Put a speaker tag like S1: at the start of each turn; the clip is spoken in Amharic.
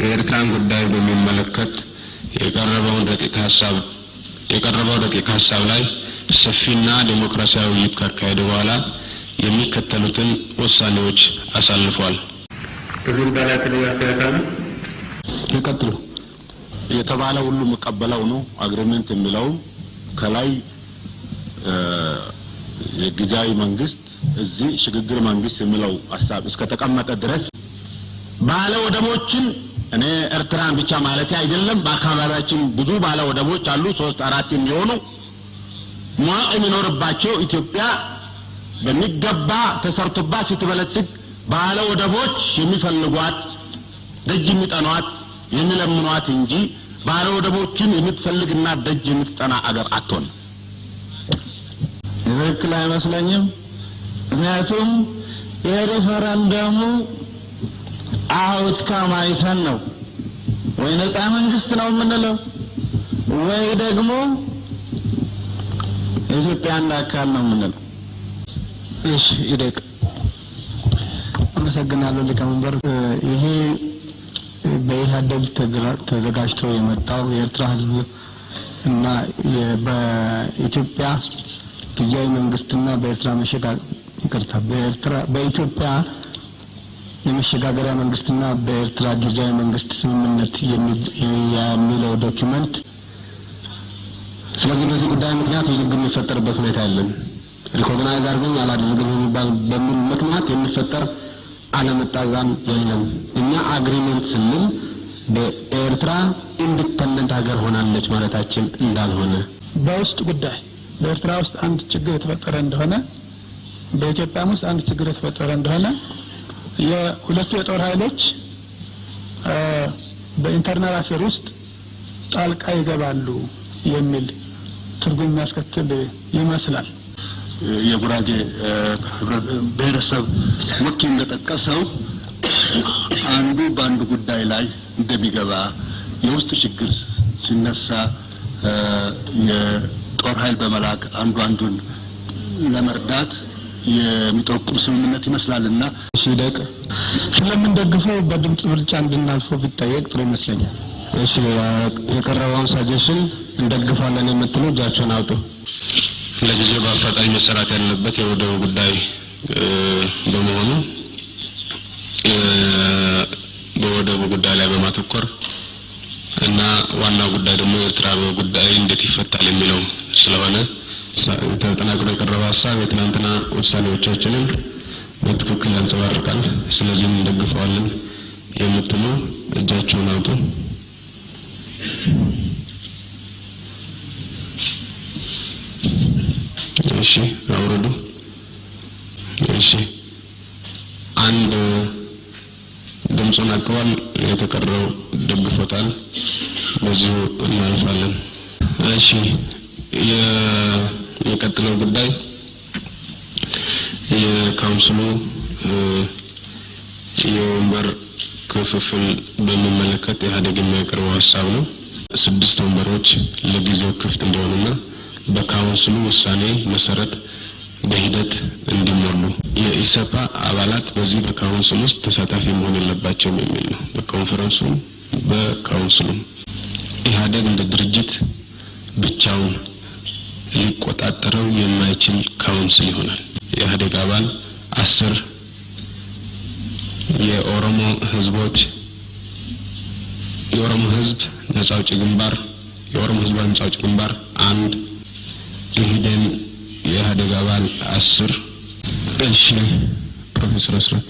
S1: የኤርትራን ጉዳይ በሚመለከት የቀረበው ረቂቅ ሐሳብ ላይ ሰፊና ዲሞክራሲያዊ ውይይት ካካሄደ በኋላ የሚከተሉትን ውሳኔዎች አሳልፏል።
S2: ብዙም ባላትል ያስተካክላል
S3: ተከትሎ የተባለ ሁሉ መቀበለው ነው አግሪመንት የሚለው ከላይ የጊዜያዊ መንግስት እዚህ ሽግግር መንግስት የሚለው ሐሳብ እስከ ተቀመጠ ድረስ ባለ ወደቦችን እኔ ኤርትራን ብቻ ማለት አይደለም በአካባቢያችን ብዙ ባለ ወደቦች አሉ 3-4 የሚሆኑ ማቅ የሚኖርባቸው ኢትዮጵያ በሚገባ ተሰርቶባት ስትበለጽግ ባለ ወደቦች የሚፈልጓት ደጅ የሚጠኗት የሚለምኗት እንጂ ባለ ወደቦችን የምትፈልግና ደጅ የምትጠና አገር አትሆን።
S4: ትክክል አይመስለኝም። ምክንያቱም የሪፈረንደሙ አውትካም አይተን ነው ወይ ነፃ መንግስት ነው የምንለው ወይ ደግሞ ኢትዮጵያ እንዳካል ነው የምንለው።
S5: እሺ ይደቅ አመሰግናለሁ ሊቀመንበር። ይሄ በኢህአዴግ ተዘጋጅቶ የመጣው የኤርትራ ህዝብ እና በኢትዮጵያ ጊዜያዊ መንግስትና በኤርትራ በኢትዮጵያ የመሸጋገሪያ መንግስትና በኤርትራ ጊዜያዊ መንግስት ስምምነት የሚለው ዶክመንት ስለዚህ በዚህ ጉዳይ ምክንያት ውዝግብ የሚፈጠርበት ሁኔታ የለም። ሪኮግናይዝ አድርገን አላደረግንም የሚባል በምን ምክንያት የሚፈጠር አለመጣጣም የለም። እኛ አግሪመንት ስንል በኤርትራ ኢንዲፔንደንት ሀገር ሆናለች ማለታችን እንዳልሆነ
S4: በውስጥ ጉዳይ በኤርትራ ውስጥ አንድ ችግር የተፈጠረ እንደሆነ በኢትዮጵያም ውስጥ አንድ ችግር የተፈጠረ እንደሆነ የሁለቱ የጦር ኃይሎች በኢንተርናል አፌር ውስጥ ጣልቃ ይገባሉ የሚል ትርጉም የሚያስከትል ይመስላል።
S3: የጉራጌ ብሔረሰብ ወኪል እንደጠቀሰው አንዱ በአንዱ ጉዳይ ላይ እንደሚገባ የውስጥ ችግር ሲነሳ የጦር ኃይል በመላክ አንዱን ለመርዳት የሚጠቁም ስምምነት ይመስላልና
S5: ሲደቅ ስለምንደግፈው በድምጽ ብልጫ እንድናልፈው ቢጠየቅ ጥሩ ይመስለኛል። እሺ የቀረበውን ሰጀሽን እንደግፋለን የምትሉ እጃችሁን አውጡ።
S1: ለጊዜው በአፋጣኝ መሰራት ያለበት የወደቡ ጉዳይ በመሆኑ በወደቡ ጉዳይ ላይ በማተኮር እና ዋናው ጉዳይ ደግሞ የኤርትራ ጉዳይ እንዴት ይፈታል የሚለው ስለሆነ ተጠናክሮ የቀረበው ሐሳብ የትናንትና ውሳኔዎቻችንን በትክክል ያንጸባርቃል። ስለዚህ እንደግፈዋለን የምትሉ እጃችሁን አውጡ። እሺ አውርዱ። እሺ አንድ ድምጹን አጥቷል፣ የተቀረው ደግፎታል። በዚሁ እናልፋለን። እሺ የቀጥለው ጉዳይ የካውንስሉ የወንበር ክፍፍል በሚመለከት ኢህአዴግ የሚያቀርበው ሐሳብ ነው። 6 ወንበሮች ለጊዜው ክፍት እንደሆኑና በካውንስሉ ውሳኔ መሰረት በሂደት እንዲሞሉ የኢሰፓ አባላት በዚህ በካውንስሉ ውስጥ ተሳታፊ መሆን የለባቸውም የሚል ነው። በኮንፈረንሱ በካውንስሉ ኢህአዴግ እንደ ድርጅት ብቻውን ሊቆጣጠረው የማይችል ካውንስል ይሆናል። የኢህአዴግ አባል 10 የኦሮሞ ህዝብ ነጻ አውጪ ግንባር የኦሮሞ ህዝብ ነጻ አውጪ ግንባር 1 ኢህዴን የኢህአዴግ አባል 10 እሺ ፕሮፌሰር አስራት